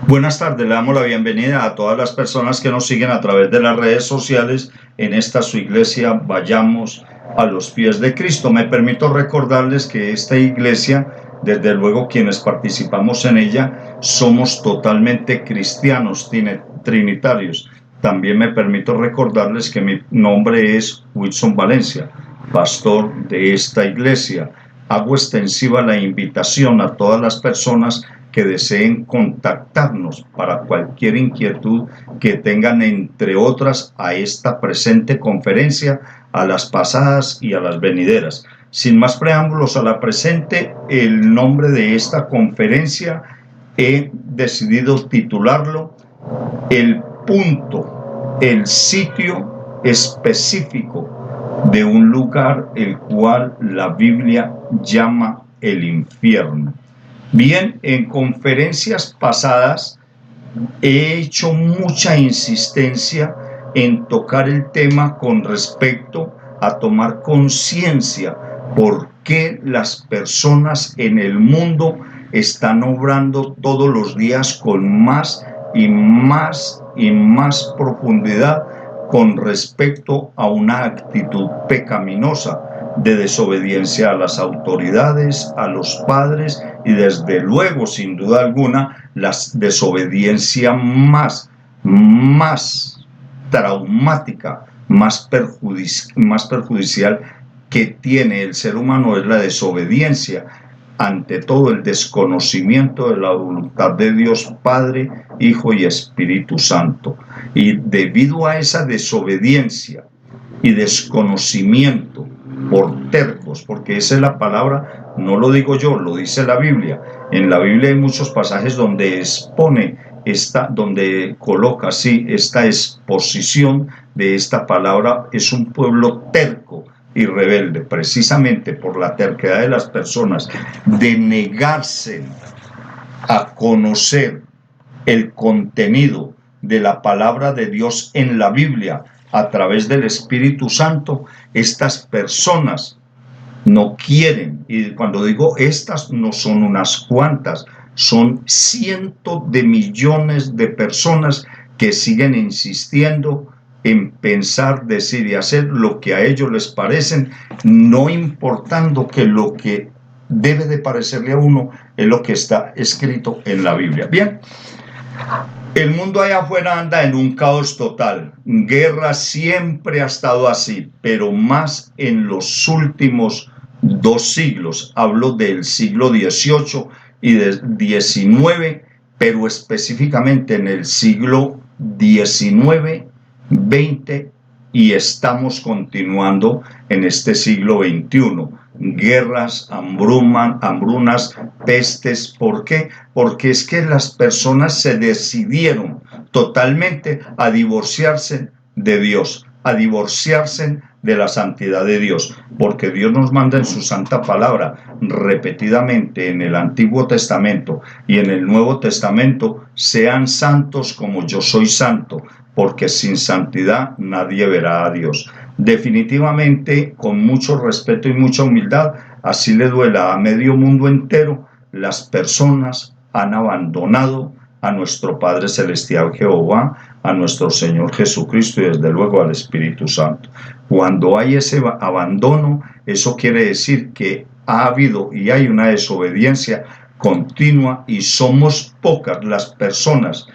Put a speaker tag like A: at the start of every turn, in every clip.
A: Buenas tardes, le damos la bienvenida a todas las personas que nos siguen a través de las redes sociales en esta su iglesia Vayamos a los pies de Cristo. Me permito recordarles que esta iglesia, desde luego quienes participamos en ella, somos totalmente cristianos, trinitarios. También me permito recordarles que mi nombre es Wilson Valencia, pastor de esta iglesia. Hago extensiva la invitación a todas las personas que deseen contactarnos para cualquier inquietud que tengan, entre otras, a esta presente conferencia, a las pasadas y a las venideras. Sin más preámbulos, a la presente, el nombre de esta conferencia he decidido titularlo El punto, el sitio específico de un lugar el cual la Biblia llama el infierno. Bien, en conferencias pasadas he hecho mucha insistencia en tocar el tema con respecto a tomar conciencia por qué las personas en el mundo están obrando todos los días con más y más y más profundidad con respecto a una actitud pecaminosa de desobediencia a las autoridades, a los padres y desde luego, sin duda alguna, la desobediencia más traumática, más perjudicial que tiene el ser humano es la desobediencia, ante todo el desconocimiento de la voluntad de Dios Padre, Hijo y Espíritu Santo. Y debido a esa desobediencia y desconocimiento por tercos, porque esa es la palabra, no lo digo yo, lo dice la Biblia. En la Biblia hay muchos pasajes donde expone donde coloca así esta exposición de esta palabra. Es un pueblo terco y rebelde, precisamente por la terquedad de las personas de negarse a conocer el contenido de la palabra de Dios en la Biblia a través del Espíritu Santo. Estas personas no quieren, y cuando digo estas, no son unas cuantas, son cientos de millones de personas que siguen insistiendo en pensar, decir y hacer lo que a ellos les parecen, no importando que lo que debe de parecerle a uno es lo que está escrito en la Biblia. Bien, el mundo allá afuera anda en un caos total. Guerra siempre ha estado así, pero más en los últimos 2 siglos. Hablo del siglo XVIII y del XIX, pero específicamente en el siglo XIX, XX, y estamos continuando en este siglo XXI. Guerras, hambrunas, pestes. ¿Por qué? Porque es que las personas se decidieron totalmente a divorciarse de Dios, a divorciarse de la santidad de Dios, porque Dios nos manda en su santa palabra repetidamente en el Antiguo Testamento y en el Nuevo Testamento: sean santos como yo soy santo, porque sin santidad nadie verá a Dios. Definitivamente, con mucho respeto y mucha humildad, así le duela a medio mundo entero, las personas han abandonado a nuestro Padre Celestial Jehová, a nuestro Señor Jesucristo y desde luego al Espíritu Santo. Cuando hay ese abandono, eso quiere decir que ha habido y hay una desobediencia continua, y somos pocas las personas,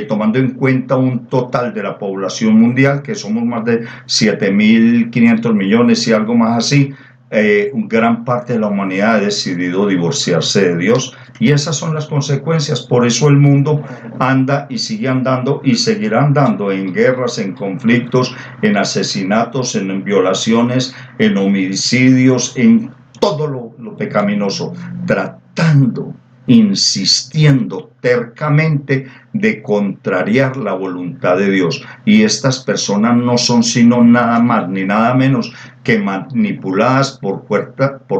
A: tomando en cuenta un total de la población mundial, que somos más de 7.500 millones y algo más así. Gran parte de la humanidad ha decidido divorciarse de Dios, y esas son las consecuencias. Por eso el mundo anda y sigue andando y seguirá andando en guerras, en conflictos, en asesinatos, en violaciones, en homicidios, en todo lo pecaminoso, tratando, insistiendo tercamente de contrariar la voluntad de Dios. Y estas personas no son sino nada más ni nada menos que manipuladas por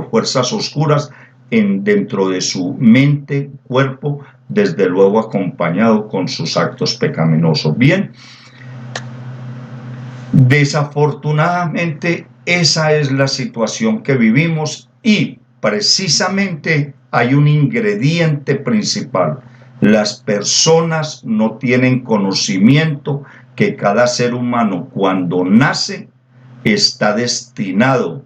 A: fuerzas oscuras dentro de su mente, cuerpo, desde luego acompañado con sus actos pecaminosos. Bien, desafortunadamente esa es la situación que vivimos, y precisamente hay un ingrediente principal Las personas no tienen conocimiento que cada ser humano cuando nace está destinado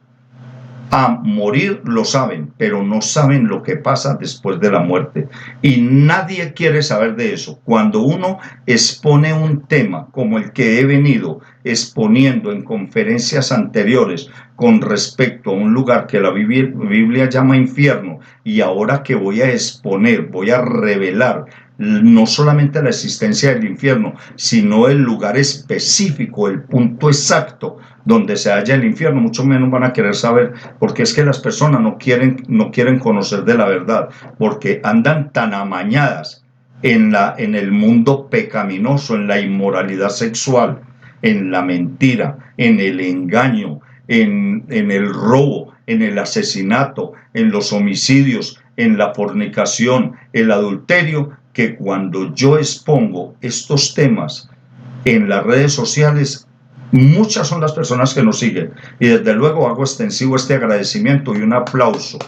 A: a morir, lo saben, pero no saben lo que pasa después de la muerte. Y nadie quiere saber de eso. Cuando uno expone un tema como el que he venido exponiendo en conferencias anteriores con respecto a un lugar que la Biblia llama infierno, y ahora que voy a exponer, voy a revelar no solamente la existencia del infierno, sino el lugar específico, el punto exacto donde se halla el infierno, mucho menos van a querer saber, porque es que las personas no quieren conocer de la verdad, porque andan tan amañadas en el mundo pecaminoso, en la inmoralidad sexual, en la mentira, en el engaño, en el robo, en el asesinato, en los homicidios, en la fornicación, el adulterio, que cuando yo expongo estos temas en las redes sociales, muchas son las personas que nos siguen, y desde luego hago extensivo este agradecimiento y un aplauso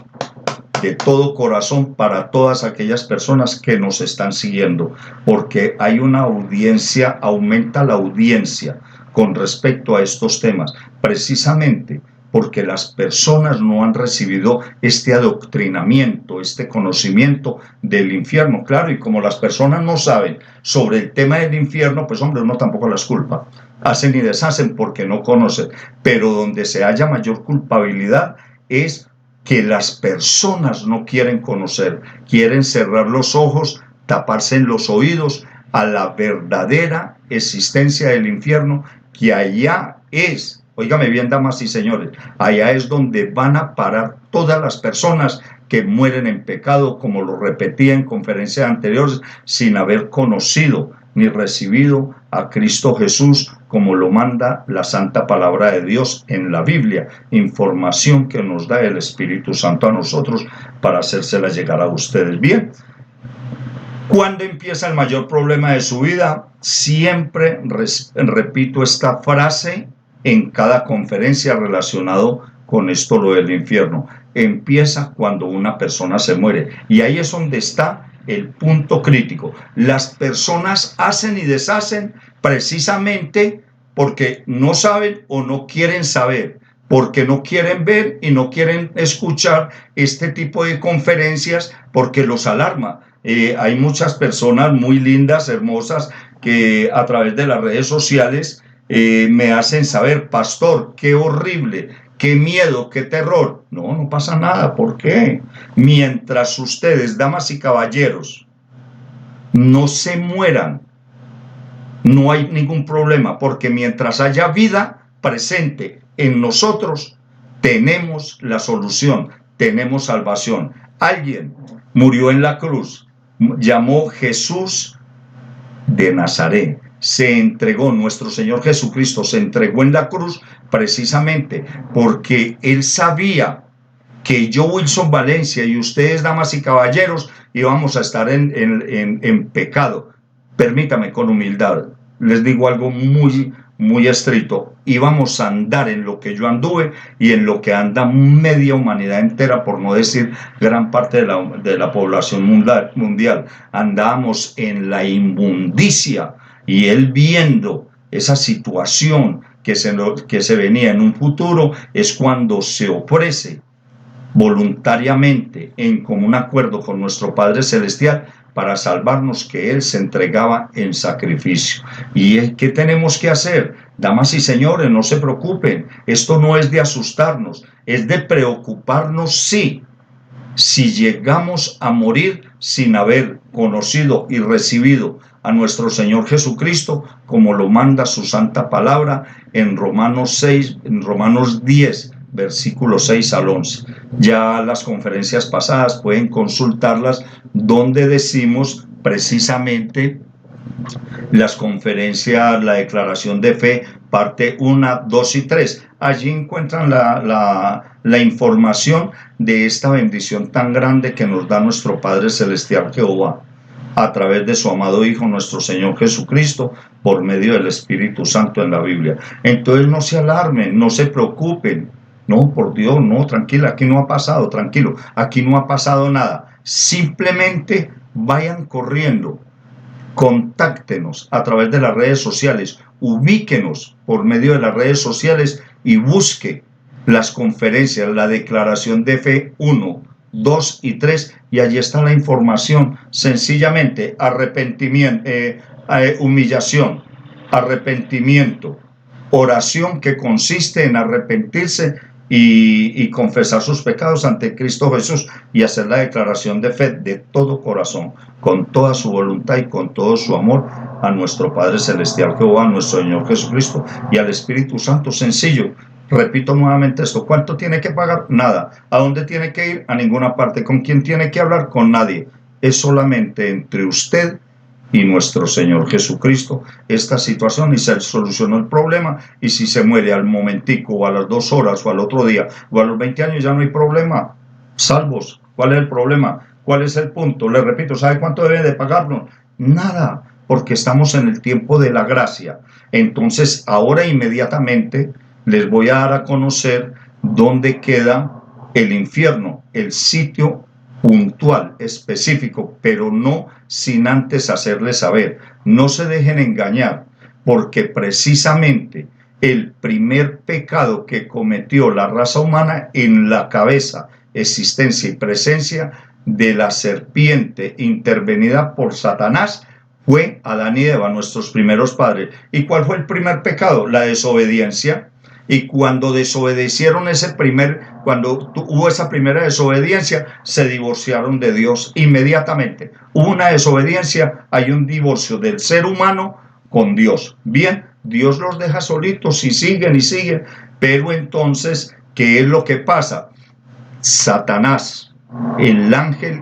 A: de todo corazón para todas aquellas personas que nos están siguiendo, porque hay una audiencia, aumenta la audiencia con respecto a estos temas, precisamente porque las personas no han recibido este adoctrinamiento, este conocimiento del infierno. Claro, y como las personas no saben sobre el tema del infierno, pues hombre, uno tampoco las culpa. Hacen y deshacen porque no conocen. Pero donde se haya mayor culpabilidad es que las personas no quieren conocer, quieren cerrar los ojos, taparse en los oídos a la verdadera existencia del infierno, que allá es, óigame bien, damas y señores, allá es donde van a parar todas las personas que mueren en pecado, como lo repetí en conferencias anteriores, sin haber conocido ni recibido a Cristo Jesús, como lo manda la santa palabra de Dios en la Biblia, información que nos da el Espíritu Santo a nosotros para hacérsela llegar a ustedes. Bien, ¿cuándo empieza el mayor problema de su vida? Siempre repito esta frase en cada conferencia relacionado con esto, lo del infierno. Empieza cuando una persona se muere, y ahí es donde está el punto crítico. Las personas hacen y deshacen precisamente porque no saben o no quieren saber, porque no quieren ver y no quieren escuchar este tipo de conferencias, porque los alarma. Hay muchas personas muy lindas, hermosas, que a través de las redes sociales me hacen saber: pastor, qué horrible, qué miedo, qué terror. No, no pasa nada. ¿Por qué? Mientras ustedes, damas y caballeros, no se mueran, no hay ningún problema, porque mientras haya vida presente en nosotros, tenemos la solución, tenemos salvación. Alguien murió en la cruz, llamó Jesús de Nazaret, se entregó, nuestro Señor Jesucristo se entregó en la cruz precisamente porque Él sabía que yo, Wilson Valencia, y ustedes, damas y caballeros, íbamos a estar en pecado. Permítame, con humildad, les digo algo muy estricto: íbamos a andar en lo que yo anduve y en lo que anda media humanidad entera, por no decir gran parte de la población mundial. Andábamos en la inmundicia, y él, viendo esa situación que se venía en un futuro, es cuando se ofrece voluntariamente, en común acuerdo con nuestro Padre Celestial, para salvarnos, que Él se entregaba en sacrificio. ¿Y qué tenemos que hacer? Damas y señores, no se preocupen, esto no es de asustarnos, es de preocuparnos, sí, si llegamos a morir sin haber conocido y recibido a nuestro Señor Jesucristo, como lo manda su santa palabra en Romanos 10, versículos 6 al 11. Ya las conferencias pasadas pueden consultarlas, donde decimos precisamente las conferencias, la declaración de fe, parte 1, 2 y 3. Allí encuentran la información de esta bendición tan grande que nos da nuestro Padre Celestial Jehová, a través de su amado Hijo, nuestro Señor Jesucristo, por medio del Espíritu Santo en la Biblia. Entonces no se alarmen, no se preocupen. No, por Dios, no, tranquila, aquí no ha pasado, tranquilo, aquí no ha pasado nada. Simplemente vayan corriendo, contáctenos a través de las redes sociales, ubíquenos por medio de las redes sociales y busque las conferencias, la declaración de fe 1, 2 y 3, y allí está la información. Sencillamente, arrepentimiento, humillación, arrepentimiento, oración que consiste en arrepentirse y confesar sus pecados ante Cristo Jesús y hacer la declaración de fe de todo corazón, con toda su voluntad y con todo su amor a nuestro Padre Celestial Jehová, a nuestro Señor Jesucristo y al Espíritu Santo. Sencillo. Repito nuevamente esto, ¿cuánto tiene que pagar? Nada. ¿A dónde tiene que ir? A ninguna parte. ¿Con quién tiene que hablar? Con nadie. Es solamente entre usted y nuestro Señor Jesucristo esta situación, y se solucionó el problema. Y si se muere al momentico o a las 2 horas o al otro día o a los 20 años, ya no hay problema. Salvos. ¿Cuál es el problema? ¿Cuál es el punto? Le repito, ¿sabe cuánto debe de pagarnos? Nada, porque estamos en el tiempo de la gracia. Entonces, ahora inmediatamente les voy a dar a conocer dónde queda el infierno, el sitio puntual, específico, pero no sin antes hacerles saber. No se dejen engañar, porque precisamente el primer pecado que cometió la raza humana en la cabeza, existencia y presencia de la serpiente intervenida por Satanás fue Adán y Eva, nuestros primeros padres. ¿Y cuál fue el primer pecado? La desobediencia. Y cuando desobedecieron cuando hubo esa primera desobediencia, se divorciaron de Dios inmediatamente. Hubo una desobediencia, hay un divorcio del ser humano con Dios. Bien, Dios los deja solitos y siguen, pero entonces, ¿qué es lo que pasa? Satanás, el ángel,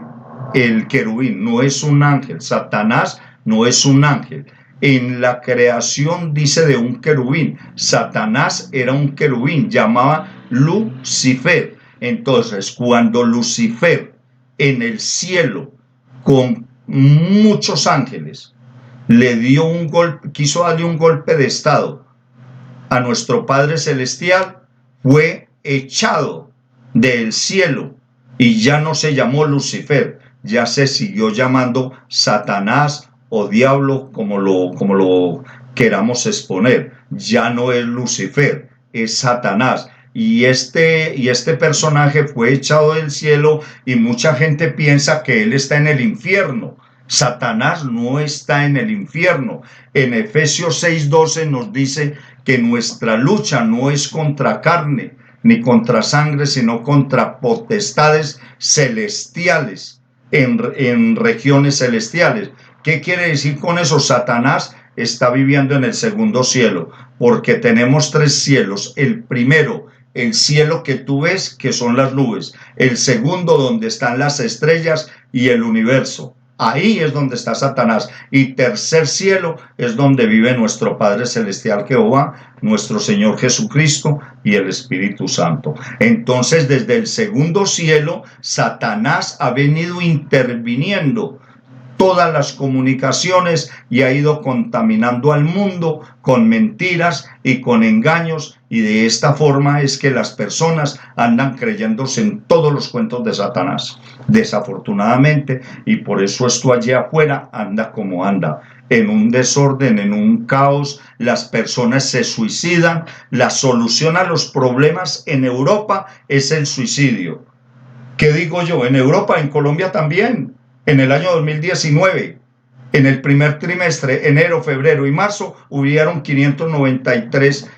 A: el querubín, no es un ángel. Satanás no es un ángel. En la creación dice de un querubín. Satanás era un querubín, llamaba Lucifer. Entonces, cuando Lucifer en el cielo, con muchos ángeles, le dio un golpe, quiso darle un golpe de estado a nuestro Padre Celestial, fue echado del cielo y ya no se llamó Lucifer, ya se siguió llamando Satanás o diablo, como lo queramos exponer. Ya no es Lucifer, es Satanás. Y este personaje fue echado del cielo y mucha gente piensa que él está en el infierno. Satanás no está en el infierno. En Efesios 6:12 nos dice que nuestra lucha no es contra carne ni contra sangre, sino contra potestades celestiales en regiones celestiales. ¿Qué quiere decir con eso? Satanás está viviendo en el segundo cielo, porque tenemos 3 cielos. El primero, el cielo que tú ves, que son las nubes. El segundo, donde están las estrellas y el universo. Ahí es donde está Satanás. Y tercer cielo es donde vive nuestro Padre Celestial Jehová, nuestro Señor Jesucristo y el Espíritu Santo. Entonces, desde el segundo cielo, Satanás ha venido interviniendo todas las comunicaciones y ha ido contaminando al mundo con mentiras y con engaños, y de esta forma es que las personas andan creyéndose en todos los cuentos de Satanás, desafortunadamente, y por eso esto allá afuera anda como anda, en un desorden, en un caos. Las personas se suicidan. La solución a los problemas en Europa es el suicidio. ¿Qué digo yo? En Europa, en Colombia también. En el año 2019, en el primer trimestre, enero, febrero y marzo, hubieron 593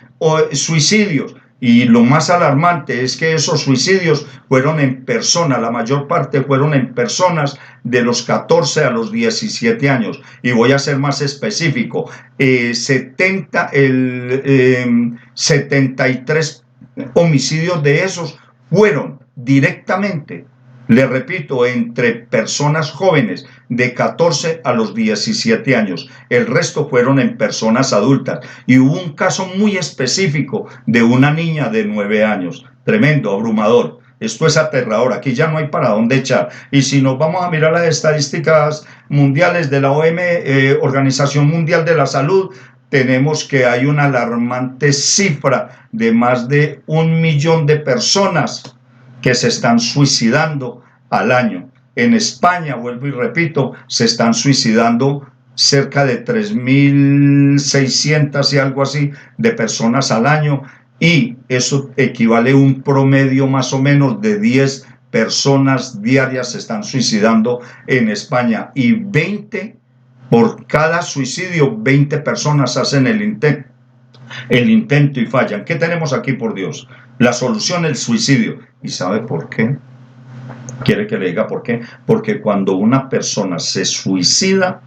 A: suicidios. Y lo más alarmante es que esos suicidios fueron en persona, la mayor parte fueron en personas de los 14 a los 17 años. Y voy a ser más específico, 73 homicidios de esos fueron directamente, le repito, entre personas jóvenes de 14 a los 17 años. El resto fueron en personas adultas. Y hubo un caso muy específico de una niña de 9 años. Tremendo, abrumador. Esto es aterrador. Aquí ya no hay para dónde echar. Y si nos vamos a mirar las estadísticas mundiales de la Organización Mundial de la Salud, tenemos que hay una alarmante cifra de más de 1 millón de personas que se están suicidando al año. En España, vuelvo y repito, se están suicidando cerca de 3.600 y algo así de personas al año, y eso equivale a un promedio más o menos de 10 personas diarias se están suicidando en España, y 20 por cada suicidio, 20 personas hacen el intento y fallan. ¿Qué tenemos aquí, por Dios? La solución, el suicidio. ¿Y sabe por qué? ¿Quiere que le diga por qué? Porque cuando una persona se suicida,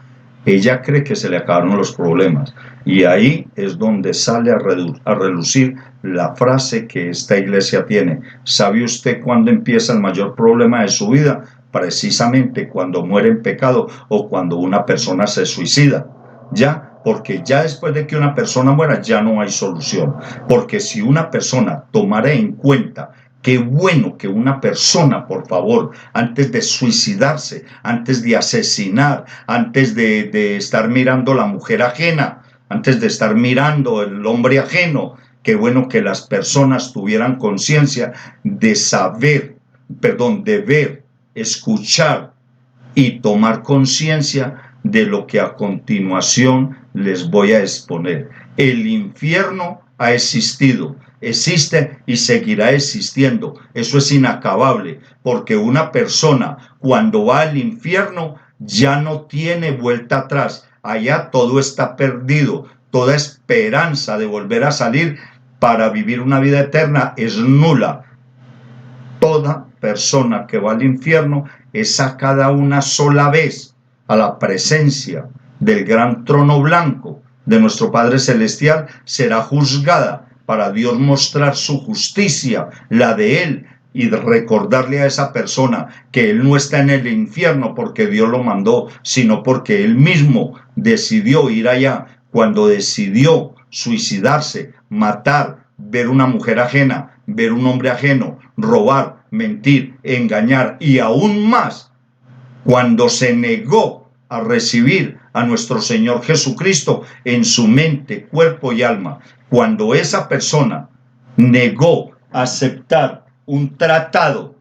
A: ella cree que se le acabaron los problemas. Y ahí es donde sale a relucir la frase que esta iglesia tiene. ¿Sabe usted cuándo empieza el mayor problema de su vida? Precisamente cuando muere en pecado o cuando una persona se suicida. Ya, porque ya después de que una persona muera ya no hay solución. Porque si una persona tomara en cuenta, qué bueno que una persona, por favor, antes de suicidarse, antes de asesinar, antes de estar mirando la mujer ajena, antes de estar mirando el hombre ajeno, qué bueno que las personas tuvieran conciencia de saber, de ver, escuchar y tomar conciencia de lo que a continuación les voy a exponer. El infierno ha existido, existe y seguirá existiendo. Eso es inacabable, porque una persona cuando va al infierno ya no tiene vuelta atrás. Allá todo está perdido, toda esperanza de volver a salir para vivir una vida eterna es nula. Toda persona que va al infierno es sacada una sola vez a la presencia del gran trono blanco de nuestro Padre Celestial, será juzgada para Dios mostrar su justicia, la de Él, y recordarle a esa persona que Él no está en el infierno porque Dios lo mandó, sino porque Él mismo decidió ir allá. Cuando decidió suicidarse, matar, ver una mujer ajena, ver un hombre ajeno, robar, mentir, engañar, y aún más, cuando se negó a recibir a nuestro Señor Jesucristo en su mente, cuerpo y alma, cuando esa persona negó aceptar un tratado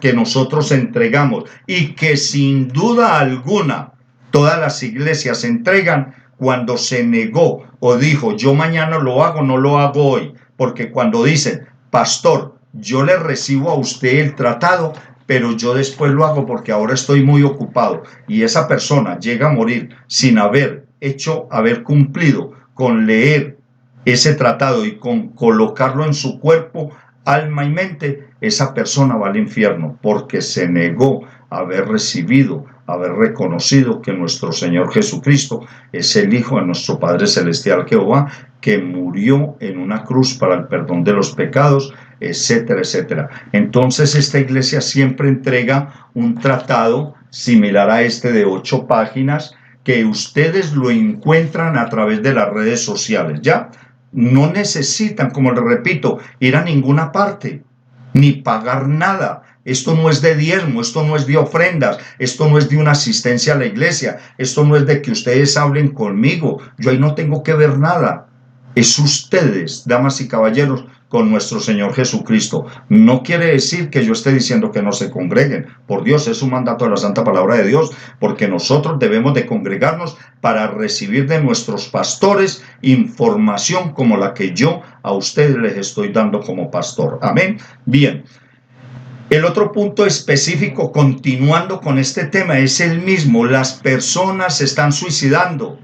A: que nosotros entregamos y que sin duda alguna todas las iglesias entregan, cuando se negó o dijo yo mañana lo hago, no lo hago hoy, porque cuando dicen pastor, yo le recibo a usted el tratado, pero yo después lo hago porque ahora estoy muy ocupado, y esa persona llega a morir sin haber cumplido con leer ese tratado y con colocarlo en su cuerpo, alma y mente, esa persona va al infierno porque se negó a haber recibido, haber reconocido que nuestro Señor Jesucristo es el Hijo de nuestro Padre Celestial Jehová, que murió en una cruz para el perdón de los pecados, etcétera, etcétera. Entonces esta iglesia siempre entrega un tratado similar a este de 8 páginas, que ustedes lo encuentran a través de las redes sociales, ¿ya? No necesitan, como les repito, ir a ninguna parte, ni pagar nada. Esto no es de diezmo, esto no es de ofrendas, esto no es de una asistencia a la iglesia, esto no es de que ustedes hablen conmigo, yo ahí no tengo que ver nada. Es ustedes, damas y caballeros, con nuestro Señor Jesucristo. No quiere decir que yo esté diciendo que no se congreguen. Por Dios, es un mandato de la Santa Palabra de Dios, porque nosotros debemos de congregarnos para recibir de nuestros pastores información como la que yo a ustedes les estoy dando como pastor. Amén. Bien. El otro punto específico, continuando con este tema, es el mismo. Las personas se están suicidando.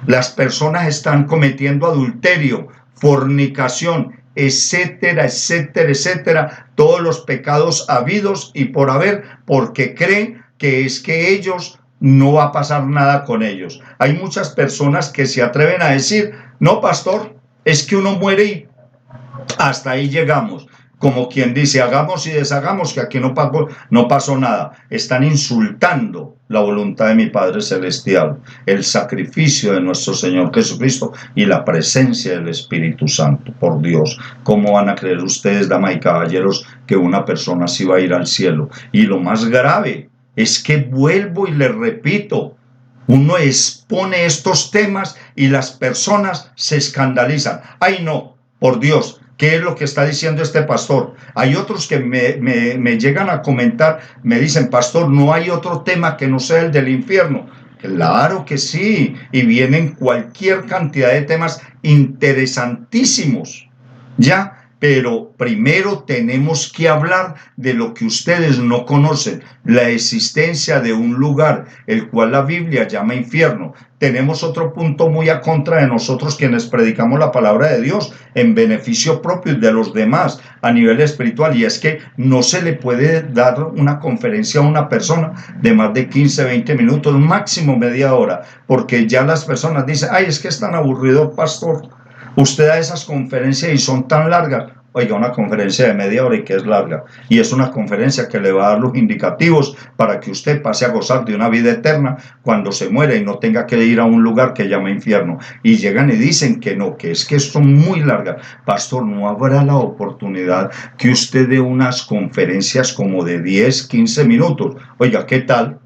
A: Las personas están cometiendo adulterio, fornicación, etcétera, etcétera, etcétera, todos los pecados habidos y por haber, porque creen que es que ellos no va a pasar nada con ellos. Hay muchas personas que se atreven a decir, no, pastor, es que uno muere y hasta ahí llegamos. Como quien dice, hagamos y deshagamos, que aquí no pasó nada. Están insultando la voluntad de mi Padre Celestial, el sacrificio de nuestro Señor Jesucristo y la presencia del Espíritu Santo. Por Dios, ¿cómo van a creer ustedes, damas y caballeros, que una persona así va a ir al cielo? Y lo más grave es que, vuelvo y les repito, uno expone estos temas y las personas se escandalizan. ¡Ay, no! Por Dios, ¿Qué es lo que está diciendo este pastor? Hay otros que me llegan a comentar, me dicen, pastor, ¿no hay otro tema que no sea el del infierno? Claro que sí, y vienen cualquier cantidad de temas interesantísimos, ¿ya? Pero primero tenemos que hablar de lo que ustedes no conocen, la existencia de un lugar, el cual la Biblia llama infierno. Tenemos otro punto muy a contra de nosotros quienes predicamos la palabra de Dios en beneficio propio y de los demás a nivel espiritual, y es que no se le puede dar una conferencia a una persona de más de 15, 20 minutos, máximo media hora, porque ya las personas dicen, ay, es que es tan aburrido, pastor. Usted da esas conferencias y son tan largas. Oiga, una conferencia de media hora y que es larga. Y es una conferencia que le va a dar los indicativos para que usted pase a gozar de una vida eterna cuando se muere y no tenga que ir a un lugar que llama infierno. Y llegan y dicen que no, que es que son muy largas. Pastor, ¿no habrá la oportunidad que usted dé unas conferencias como de 10, 15 minutos? Oiga, ¿qué tal?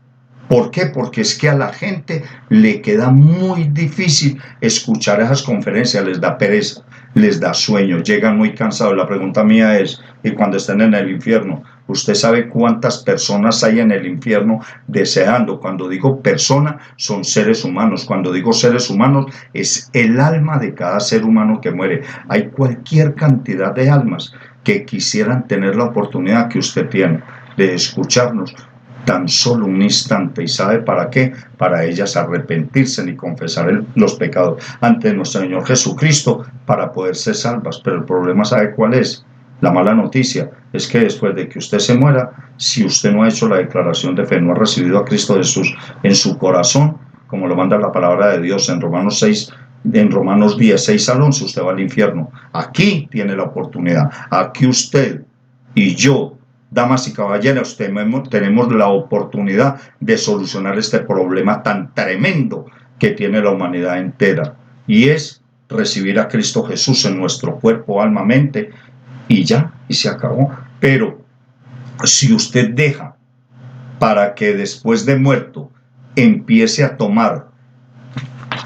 A: ¿Por qué? Porque es que a la gente le queda muy difícil escuchar esas conferencias, les da pereza, les da sueño, llegan muy cansados. La pregunta mía es, y cuando estén en el infierno, ¿usted sabe cuántas personas hay en el infierno deseando? Cuando digo persona, son seres humanos. Cuando digo seres humanos, es el alma de cada ser humano que muere. Hay cualquier cantidad de almas que quisieran tener la oportunidad que usted tiene de escucharnos tan solo un instante. ¿Y sabe para qué? Para ellas arrepentirse y confesar los pecados ante nuestro Señor Jesucristo para poder ser salvas. Pero el problema, ¿sabe cuál es? La mala noticia es que después de que usted se muera, si usted no ha hecho la declaración de fe, no ha recibido a Cristo Jesús en su corazón, como lo manda la palabra de Dios en Romanos 6, en Romanos 10, 6 al 11, usted va al infierno. Aquí tiene la oportunidad. Aquí usted y yo, damas y caballeros, tenemos la oportunidad de solucionar este problema tan tremendo que tiene la humanidad entera, y es recibir a Cristo Jesús en nuestro cuerpo, alma, mente, y ya, y se acabó. Pero si usted deja para que después de muerto empiece a tomar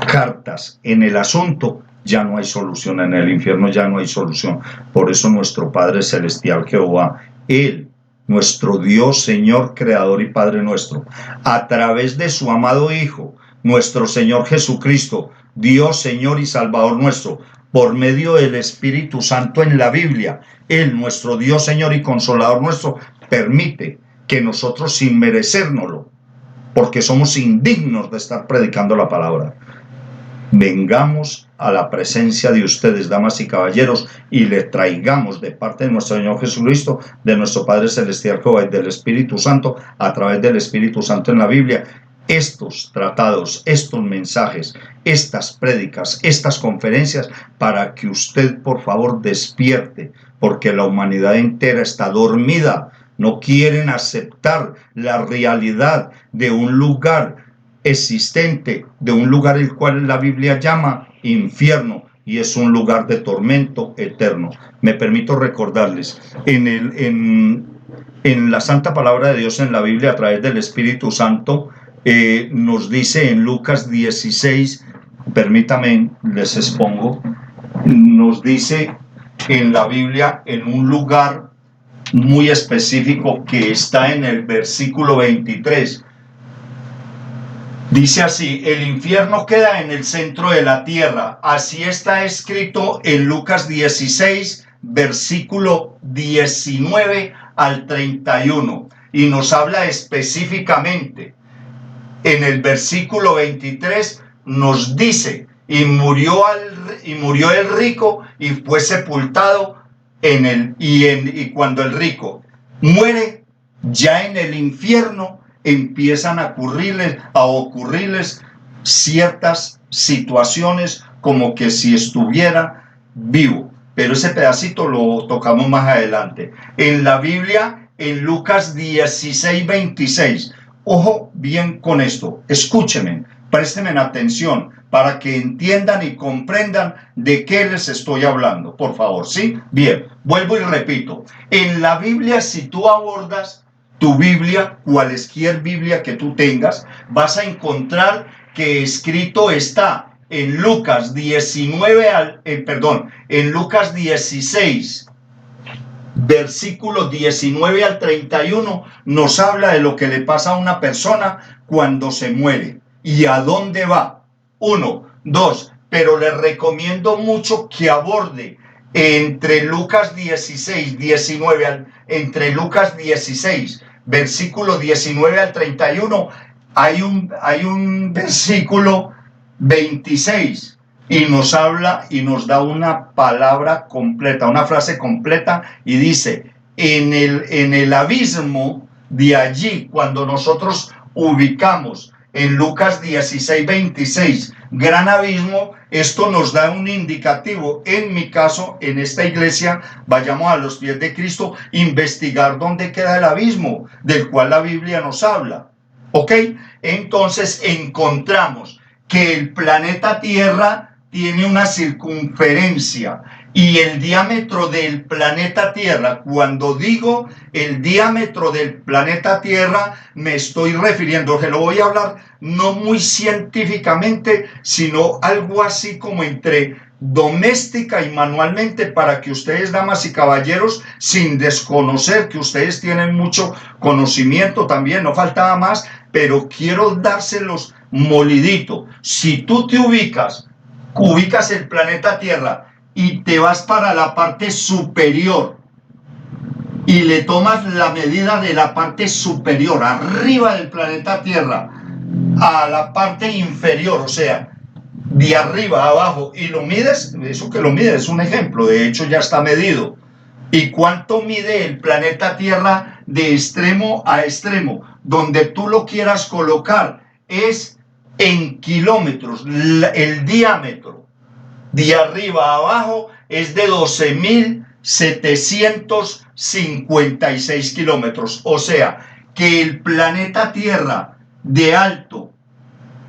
A: cartas en el asunto, ya no hay solución en el infierno, ya no hay solución. Por eso nuestro Padre Celestial Jehová, Él, nuestro Dios, Señor, Creador y Padre nuestro, a través de su amado Hijo, nuestro Señor Jesucristo, Dios, Señor y Salvador nuestro, por medio del Espíritu Santo en la Biblia, Él, nuestro Dios, Señor y Consolador nuestro, permite que nosotros, sin merecérnoslo, porque somos indignos de estar predicando la palabra, vengamos a la presencia de ustedes, damas y caballeros, y le traigamos de parte de nuestro Señor Jesucristo, de nuestro Padre Celestial Jehová y del Espíritu Santo, a través del Espíritu Santo en la Biblia, estos tratados, estos mensajes, estas prédicas, estas conferencias, para que usted, por favor, despierte, porque la humanidad entera está dormida. No quieren aceptar la realidad de un lugar existente, de un lugar el cual la Biblia llama infierno, y es un lugar de tormento eterno. Me permito recordarles, en la santa palabra de Dios en la Biblia, a través del Espíritu Santo, nos dice en Lucas 16, permítame, les expongo, nos dice en la Biblia, en un lugar muy específico que está en el versículo 23, dice así: el infierno queda en el centro de la tierra. Así está escrito en Lucas 16, versículo 19 al 31. Y nos habla específicamente. En el versículo 23 nos dice: y murió el rico y fue sepultado y cuando el rico muere, ya en el infierno empiezan a ocurrirles ciertas situaciones como que si estuviera vivo. Pero ese pedacito lo tocamos más adelante. En la Biblia, en Lucas 16, 26. Ojo bien con esto, escúchenme, préstenme atención para que entiendan y comprendan de qué les estoy hablando, por favor, ¿sí? Bien, vuelvo y repito. En la Biblia, si tú abordas tu Biblia, cualquier Biblia que tú tengas, vas a encontrar que escrito está en Lucas 19 en Lucas 16, versículos 19 al 31, nos habla de lo que le pasa a una persona cuando se muere y a dónde va. 1, 2, pero le recomiendo mucho que aborde entre Lucas 16, 19, entre Lucas 16, versículo 19 al 31, hay un versículo 26 y nos habla y nos da una palabra completa, una frase completa, y dice: en el abismo de allí, cuando nosotros ubicamos en Lucas 16, 26, gran abismo, esto nos da un indicativo. En mi caso, en esta iglesia, vayamos a los pies de Cristo, investigar dónde queda el abismo del cual la Biblia nos habla. ¿Ok? Entonces encontramos que el planeta Tierra tiene una circunferencia y el diámetro del planeta Tierra, cuando digo el diámetro del planeta Tierra, me estoy refiriendo, que lo voy a hablar no muy científicamente, sino algo así como entre doméstica y manualmente, para que ustedes, damas y caballeros, sin desconocer que ustedes tienen mucho conocimiento también, no faltaba más, pero quiero dárselos molidito. Si tú te ubicas el planeta Tierra y te vas para la parte superior y le tomas la medida de la parte superior, arriba del planeta Tierra, a la parte inferior, o sea, de arriba a abajo, y lo mides, eso que lo mides es un ejemplo, de hecho ya está medido. ¿Y cuánto mide el planeta Tierra de extremo a extremo? Donde tú lo quieras colocar es en kilómetros. El diámetro de arriba a abajo es de 12.756 kilómetros. O sea, que el planeta Tierra de alto,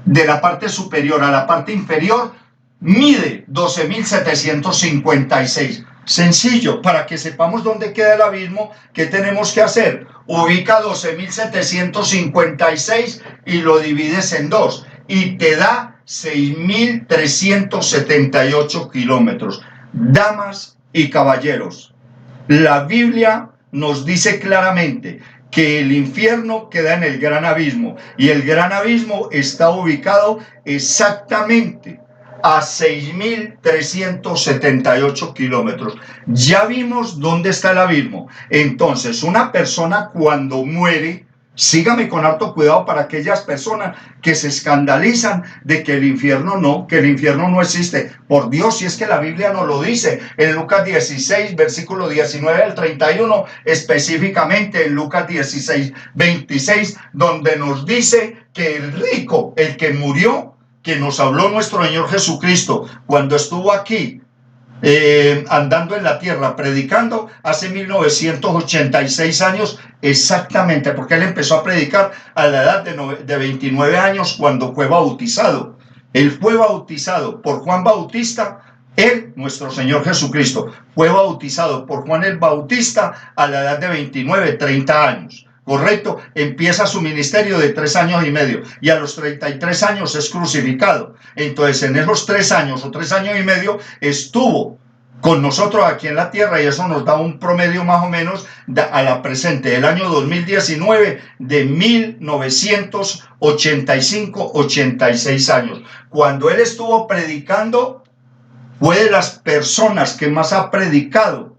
A: de la parte superior a la parte inferior, mide 12.756. Sencillo, para que sepamos dónde queda el abismo, ¿qué tenemos que hacer? Ubica 12.756 y lo divides en 2 y te da 6.378 kilómetros. Damas y caballeros, la Biblia nos dice claramente que el infierno queda en el gran abismo, y el gran abismo está ubicado exactamente a 6.378 kilómetros. Ya vimos dónde está el abismo. Entonces, una persona cuando muere, sígame con harto cuidado para aquellas personas que se escandalizan de que el infierno no existe. Por Dios, si es que la Biblia nos lo dice en Lucas 16, versículo 19 al 31, específicamente en Lucas 16, 26, donde nos dice que el rico, el que murió, que nos habló nuestro Señor Jesucristo cuando estuvo aquí andando en la tierra predicando hace 1986 años exactamente, porque él empezó a predicar a la edad de 29 años cuando fue bautizado. Él fue bautizado por Juan Bautista. Él, nuestro Señor Jesucristo, fue bautizado por Juan el Bautista a la edad de 29, 30 años. Correcto, empieza su ministerio de 3 años y medio y a los 33 años es crucificado. Entonces, en esos 3 años o 3 años y medio estuvo con nosotros aquí en la tierra, y eso nos da un promedio más o menos a la presente del año 2019 de 1985, 86 años. Cuando él estuvo predicando, fue de las personas que más ha predicado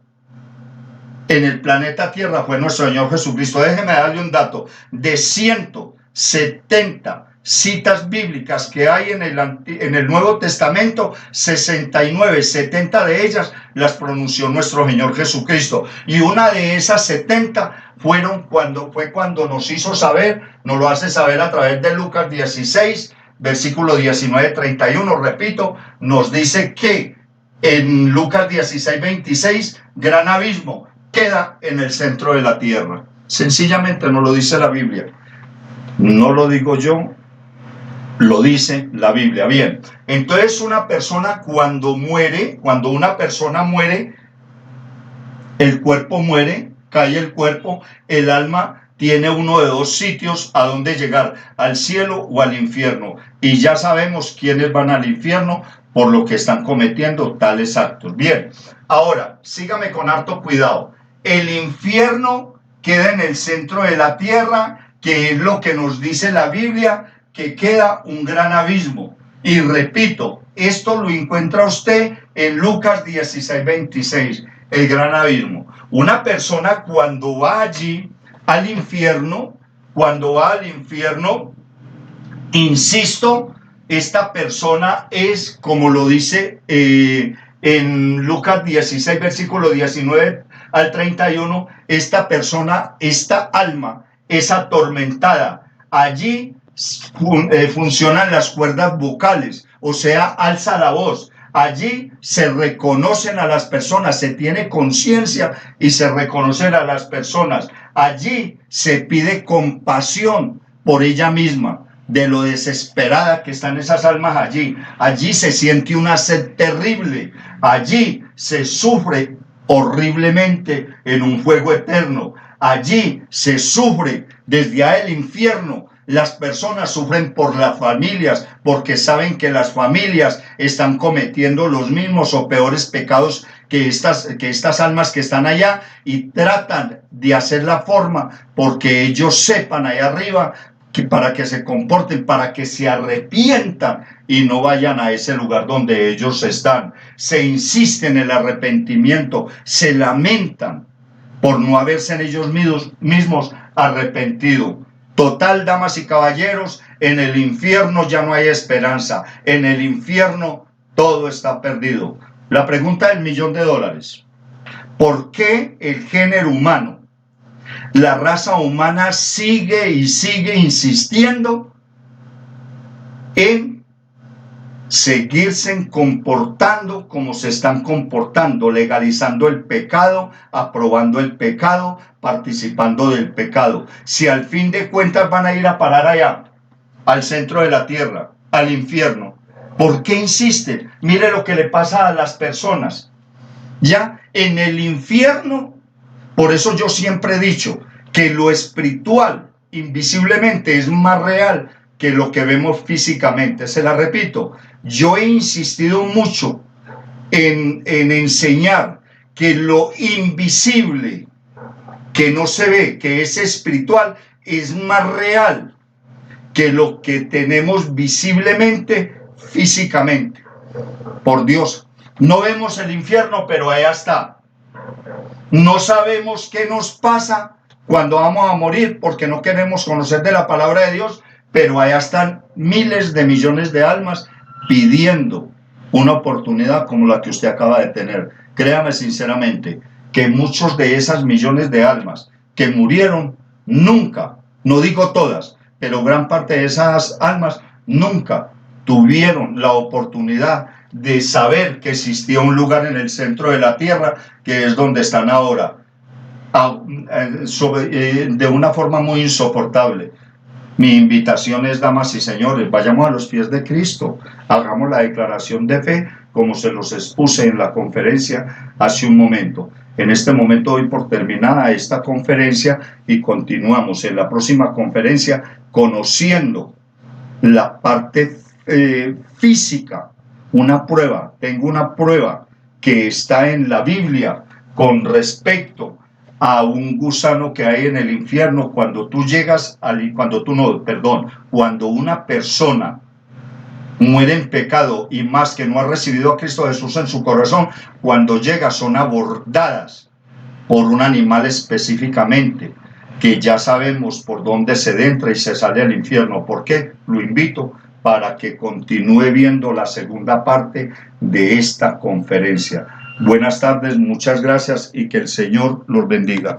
A: en el planeta Tierra, fue nuestro Señor Jesucristo. Déjeme darle un dato: de 170 citas bíblicas que hay en el Nuevo Testamento, 69, 70 de ellas las pronunció nuestro Señor Jesucristo, y una de esas 70 fue cuando nos hizo saber, nos lo hace saber a través de Lucas 16, versículo 19, 31, repito, nos dice que en Lucas 16, 26, gran abismo queda en el centro de la tierra. Sencillamente nos lo dice la Biblia. No lo digo yo, lo dice la Biblia. Bien, entonces una persona cuando una persona muere, el cuerpo muere, cae el cuerpo, el alma tiene uno de dos sitios a donde llegar: al cielo o al infierno. y ya sabemos quiénes van al infierno por lo que están cometiendo tales actos. Bien, ahora, sígame con harto cuidado. El infierno queda en el centro de la tierra, que es lo que nos dice la Biblia, que queda un gran abismo. Y repito, esto lo encuentra usted en Lucas 16:26, el gran abismo. Una persona cuando va allí al infierno, insisto, esta persona es, como lo dice en Lucas 16, versículo 19 al 31, esta persona, esta alma es atormentada. Allí funcionan las cuerdas vocales, o sea, alza la voz. Allí se reconocen a las personas, se tiene conciencia y se reconocen a las personas. Allí se pide compasión por ella misma, de lo desesperada que están esas almas allí. Allí se siente una sed terrible. Allí se sufre horriblemente en un fuego eterno. Allí se sufre desde el infierno. Las personas sufren por las familias, porque saben que las familias están cometiendo los mismos o peores pecados que estas almas que están allá, y tratan de hacer la forma porque ellos sepan allá arriba que para que se comporten, para que se arrepientan y no vayan a ese lugar donde ellos están. Se insiste en el arrepentimiento, se lamentan por no haberse en ellos mismos arrepentido. Total, damas y caballeros, en el infierno ya no hay esperanza. En el infierno todo está perdido. La pregunta del $1.000.000. ¿Por qué el género humano, la raza humana, sigue y sigue insistiendo en seguirse comportando como se están comportando, legalizando el pecado, aprobando el pecado, participando del pecado? Si al fin de cuentas van a ir a parar allá, al centro de la tierra, al infierno, ¿por qué insisten? Mire lo que le pasa a las personas. Ya en el infierno, por eso yo siempre he dicho que lo espiritual, invisiblemente, es más real que lo que vemos físicamente. Se la repito, yo he insistido mucho en enseñar que lo invisible, que no se ve, que es espiritual, es más real que lo que tenemos visiblemente, físicamente. Por Dios, no vemos el infierno, pero allá está. No sabemos qué nos pasa cuando vamos a morir, porque no queremos conocer de la palabra de Dios, pero allá están miles de millones de almas pidiendo una oportunidad como la que usted acaba de tener. Créame sinceramente que muchos de esas millones de almas que murieron nunca, no digo todas, pero gran parte de esas almas nunca tuvieron la oportunidad de saber que existía un lugar en el centro de la tierra, que es donde están ahora, de una forma muy insoportable. Mi invitación es, damas y señores, vayamos a los pies de Cristo, hagamos la declaración de fe como se los expuse en la conferencia hace un momento. En este momento doy por terminada esta conferencia y continuamos en la próxima conferencia conociendo la parte física. Tengo una prueba que está en la Biblia con respecto a un gusano que hay en el infierno. Cuando una persona muere en pecado, y más que no ha recibido a Cristo Jesús en su corazón, cuando llega son abordadas por un animal específicamente, que ya sabemos por dónde se entra y se sale al infierno. ¿Por qué? Lo invito para que continúe viendo la segunda parte de esta conferencia. Buenas tardes, muchas gracias y que el Señor los bendiga.